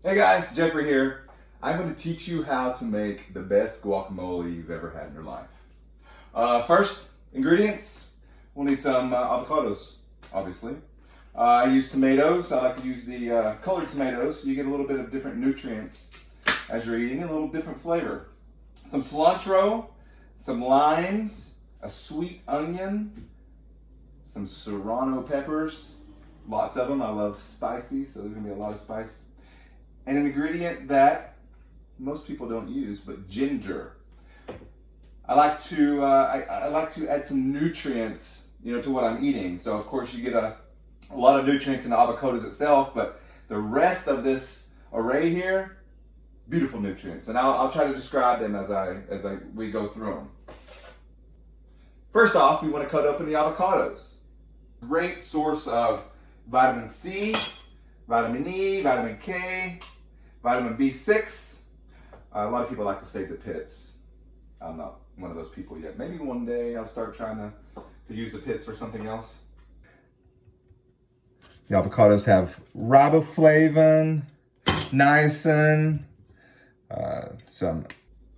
Hey guys, Jeffrey here. I'm going to teach you how to make the best guacamole you've ever had in your life. First, ingredients. We'll need some avocados, obviously. I use tomatoes. I like to use the colored tomatoes so you get a little bit of different nutrients as you're eating and a little different flavor. Some cilantro, some limes, a sweet onion, some Serrano peppers, lots of them. I love spicy, so there's going to be a lot of spice. And an ingredient that most people don't use, but ginger. I like to add some nutrients, to what I'm eating. So of course you get a lot of nutrients in the avocados itself, but the rest of this array here, beautiful nutrients. And I'll try to describe them as we go through them. First off, we want to cut open the avocados. Great source of vitamin C, vitamin E, vitamin K, vitamin B6. A lot of people like to save the pits. I'm not one of those people yet. Maybe one day I'll start trying to use the pits for something else. The avocados have riboflavin, niacin, some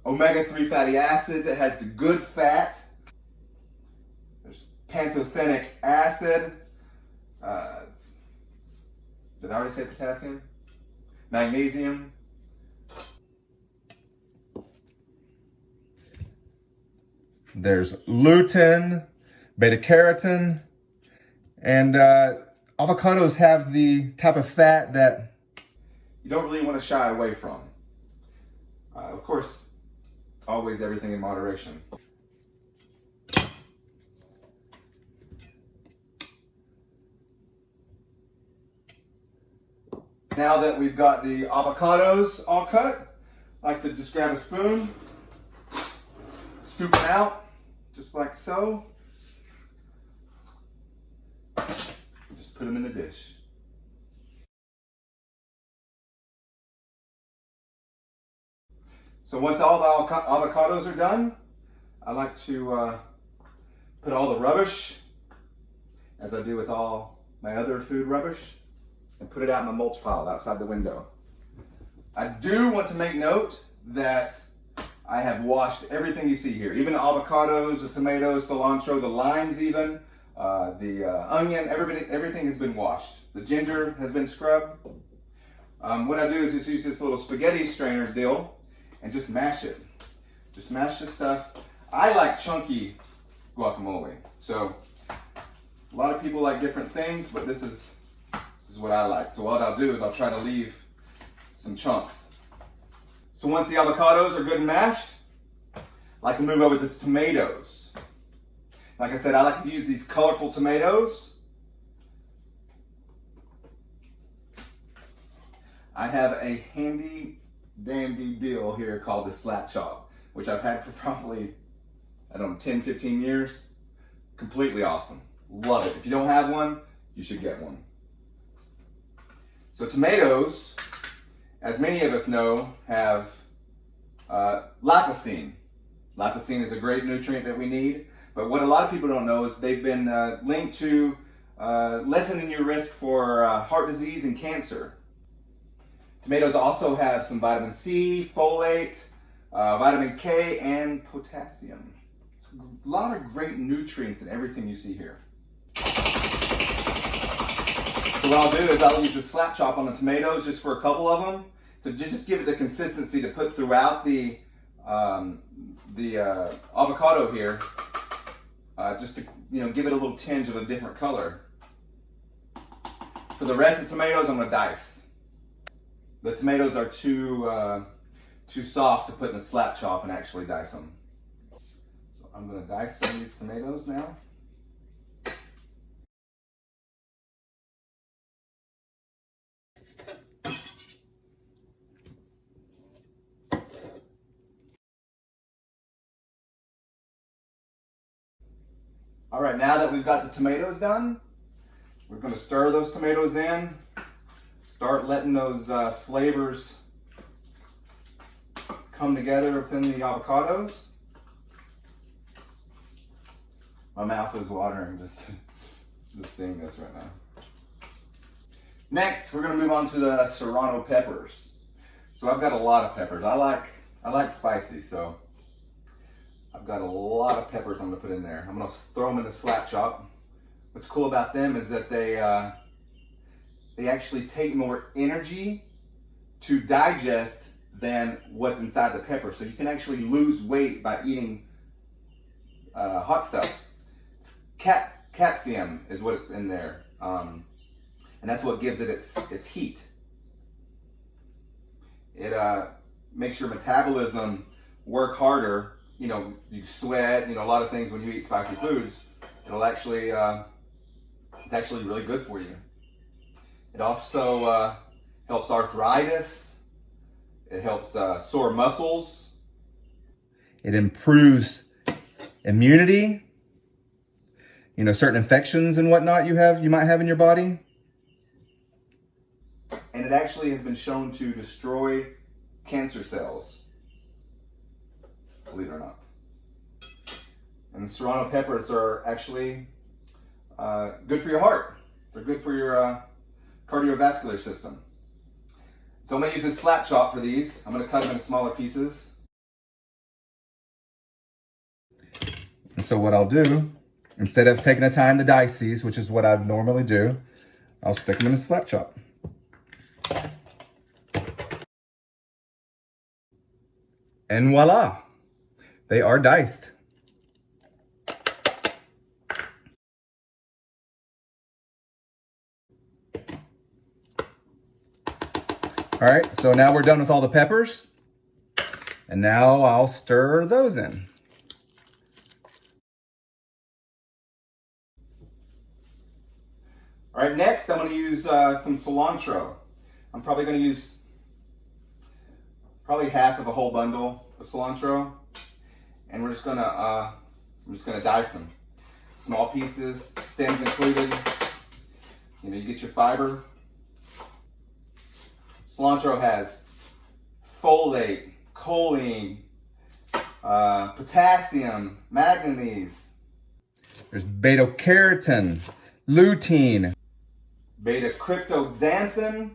omega-3 fatty acids. It has the good fat. There's pantothenic acid. Did I already say potassium? Magnesium. There's lutein, beta carotene, and avocados have the type of fat that you don't really want to shy away from. Of course, always everything in moderation. Now that we've got the avocados all cut, I like to just grab a spoon, scoop them out, just like so. Just put them in the dish. So once all the avocados are done, I like to put all the rubbish, as I do with all my other food rubbish, and put it out in the mulch pile outside the window. I do want to make note that I have washed everything you see here, even the avocados, the tomatoes, cilantro, the limes even, the onion, everything has been washed. The ginger has been scrubbed. What I do is just use this little spaghetti strainer deal and just mash it. Just mash the stuff. I like chunky guacamole. So a lot of people like different things, but this is what I like. So what I'll do is I'll try to leave some chunks. So once the avocados are good and mashed, I like to move over to the tomatoes. Like I said, I like to use these colorful tomatoes. I have a handy dandy deal here called the slap chop, which I've had for probably, 10, 15 years. Completely awesome. Love it. If you don't have one, you should get one. So tomatoes, as many of us know, have lipocene. Lipocene is a great nutrient that we need, but what a lot of people don't know is they've been linked to lessening your risk for heart disease and cancer. Tomatoes also have some vitamin C, folate, vitamin K, and potassium. It's a lot of great nutrients in everything you see here. So what I'll do is I'll use a slap chop on the tomatoes just for a couple of them to just give it the consistency to put throughout the avocado here, just to give it a little tinge of a different color. For the rest of the tomatoes, I'm going to dice. The tomatoes are too soft to put in a slap chop and actually dice them. So I'm going to dice some of these tomatoes now. All right, now that we've got the tomatoes done, we're going to stir those tomatoes in, start letting those flavors come together within the avocados. My mouth is watering just seeing this right now. Next, we're gonna move on to the Serrano peppers. So I've got a lot of peppers. I like spicy, so I've got a lot of peppers I'm gonna put in there. I'm gonna throw them in the slap chop. What's cool about them is that they actually take more energy to digest than what's inside the pepper. So you can actually lose weight by eating hot stuff. It's capsaicin is what it's in there. And that's what gives it its heat. It makes your metabolism work harder. You know, you sweat, you know, a lot of things when you eat spicy foods. It'll actually, it's actually really good for you. It also helps arthritis. It helps sore muscles. It improves immunity. You know, certain infections and whatnot you might have in your body. And it actually has been shown to destroy cancer cells, believe it or not. And the Serrano peppers are actually good for your heart. They're good for your cardiovascular system. So I'm gonna use a slap chop for these. I'm gonna cut them in smaller pieces. And so what I'll do, instead of taking the time to dice these, which is what I normally do, I'll stick them in a slap chop. And voila, they are diced. All right, so now we're done with all the peppers. And now I'll stir those in. All right, next I'm gonna use some cilantro. I'm probably gonna use probably half of a whole bundle of cilantro, and we're just gonna dice them. Small pieces, stems included. You know, you get your fiber. Cilantro has folate, choline, potassium, manganese. There's beta-carotene, lutein, beta-cryptoxanthin.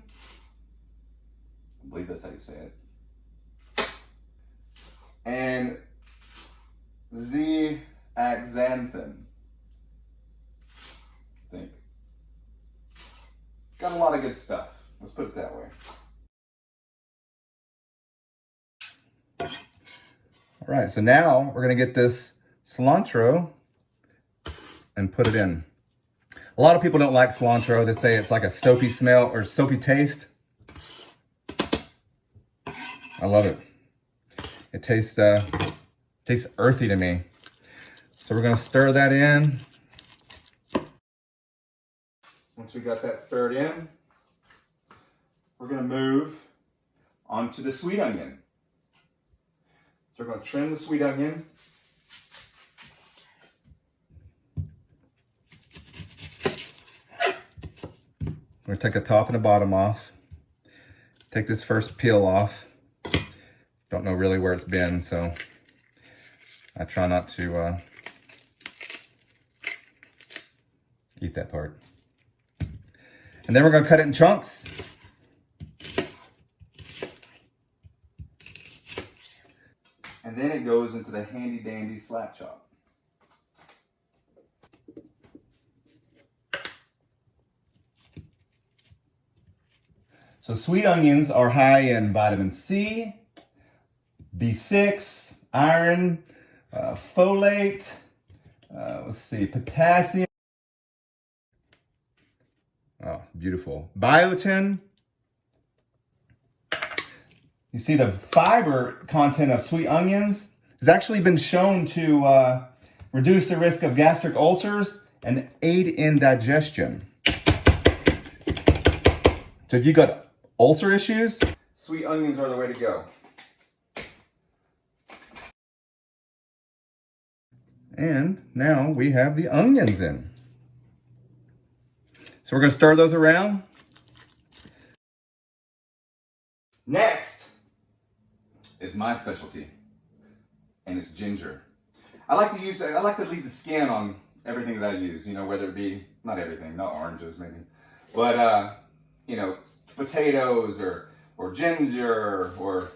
I believe that's how you say it. And zeaxanthin. I think. Got a lot of good stuff. Let's put it that way. All right, so now we're gonna get this cilantro and put it in. A lot of people don't like cilantro. They say it's like a soapy smell or soapy taste. I love it. It tastes earthy to me. So we're gonna stir that in. Once we got that stirred in, we're gonna move onto the sweet onion. So we're gonna trim the sweet onion. We're gonna take the top and the bottom off. Take this first peel off. Don't know really where it's been, so I try not to eat that part. And then we're gonna cut it in chunks. And then it goes into the handy dandy slap chop. So sweet onions are high in vitamin C, B6, iron, folate, let's see, potassium. Oh, beautiful. Biotin. You see the fiber content of sweet onions has actually been shown to reduce the risk of gastric ulcers and aid in digestion. So if you've got ulcer issues, sweet onions are the way to go. And now we have the onions in. So we're gonna stir those around. Next is my specialty, and it's ginger. I like to leave the skin on everything that I use, you know, whether it be, not everything, not oranges maybe, but you know, potatoes or ginger or,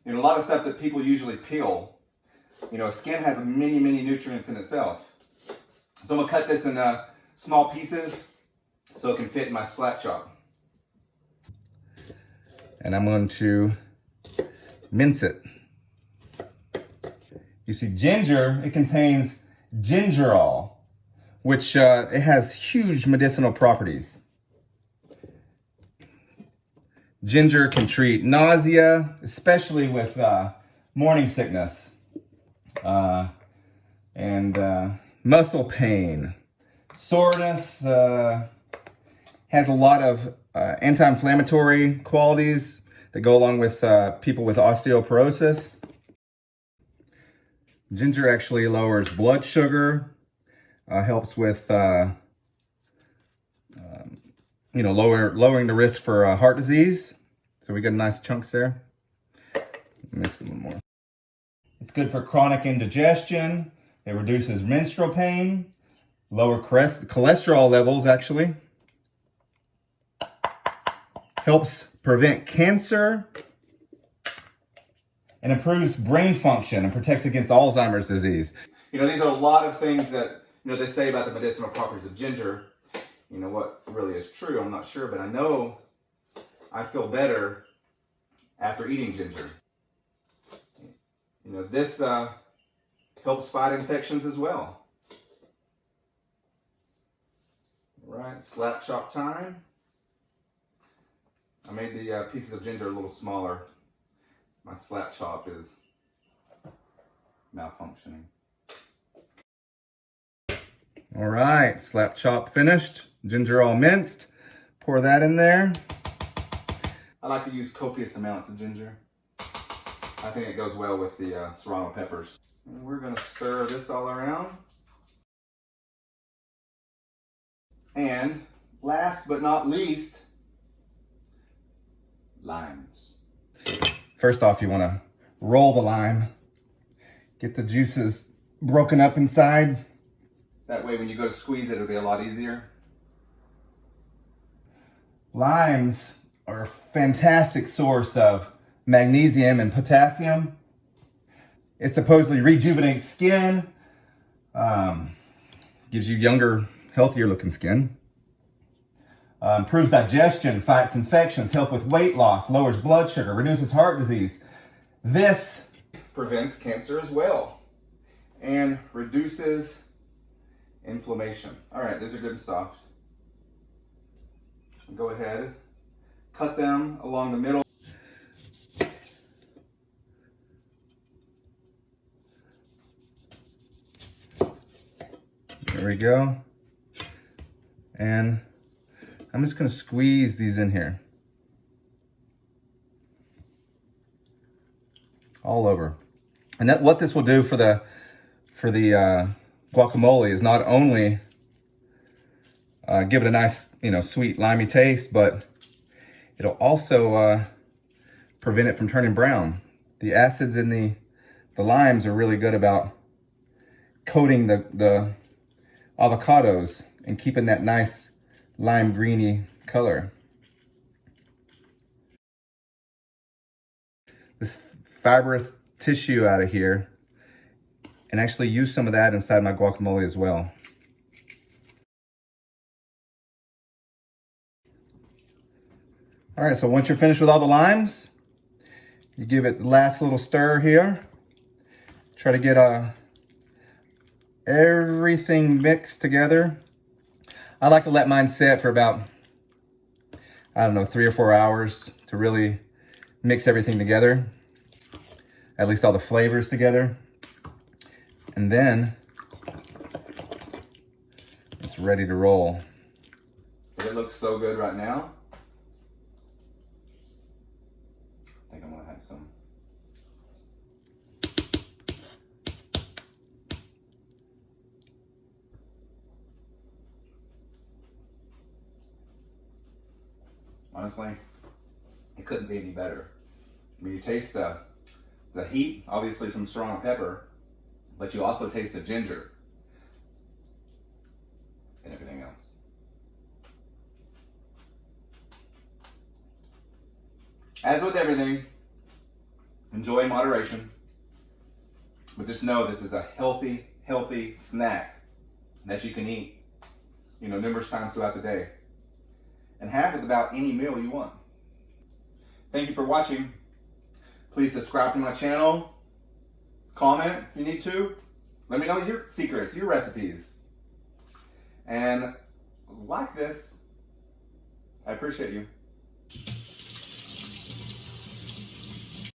you know, a lot of stuff that people usually peel. You know, skin has many, many nutrients in itself. So I'm gonna cut this in small pieces so it can fit in my slap chop. And I'm going to mince it. You see, ginger, it contains gingerol, which it has huge medicinal properties. Ginger can treat nausea, especially with morning sickness, and muscle pain. Soreness, has a lot of anti-inflammatory qualities that go along with people with osteoporosis. Ginger actually lowers blood sugar, helps with you know, lowering the risk for heart disease. So we got nice chunks there. Mix a little more. It's good for chronic indigestion. It reduces menstrual pain, lower cholesterol levels actually. Helps prevent cancer and improves brain function and protects against Alzheimer's disease. You know, these are a lot of things that, you know, they say about the medicinal properties of ginger. You know, what really is true, I'm not sure, but I know I feel better after eating ginger. You know, this helps fight infections as well. All right, slap chop time. I made the pieces of ginger a little smaller. My slap chop is malfunctioning. All right, slap chop finished. Ginger all minced. Pour that in there. I like to use copious amounts of ginger. I think it goes well with the Serrano peppers. And we're gonna stir this all around. And last but not least, limes. First off, you wanna roll the lime. Get the juices broken up inside. That way when you go to squeeze it, it'll be a lot easier. Limes are a fantastic source of magnesium and potassium. It supposedly rejuvenates skin, gives you younger, healthier looking skin. Improves digestion, fights infections, helps with weight loss, lowers blood sugar, reduces heart disease. This prevents cancer as well and reduces inflammation. All right, these are good and soft. Go ahead, cut them along the middle. There we go. And I'm just gonna squeeze these in here. All over. And that what this will do for the guacamole is not only give it a nice, you know, sweet, limey taste, but it'll also prevent it from turning brown. The acids in the limes are really good about coating the avocados and keeping that nice lime greeny color. This fibrous tissue out of here, and actually use some of that inside my guacamole as well. All right, so once you're finished with all the limes, you give it the last little stir here. Try to get everything mixed together. I like to let mine sit for about, I don't know, 3 or 4 hours to really mix everything together. At least all the flavors together. And then it's ready to roll. It looks so good right now. I think I'm gonna have some. Honestly, it couldn't be any better. I mean, you taste the heat, obviously from Serrano pepper, but you also taste the ginger and everything else. As with everything, enjoy in moderation. But just know this is a healthy, healthy snack that you can eat, numerous times throughout the day. And have with about any meal you want. Thank you for watching. Please subscribe to my channel. Comment if you need to. Let me know your secrets, your recipes. And like this. I appreciate you.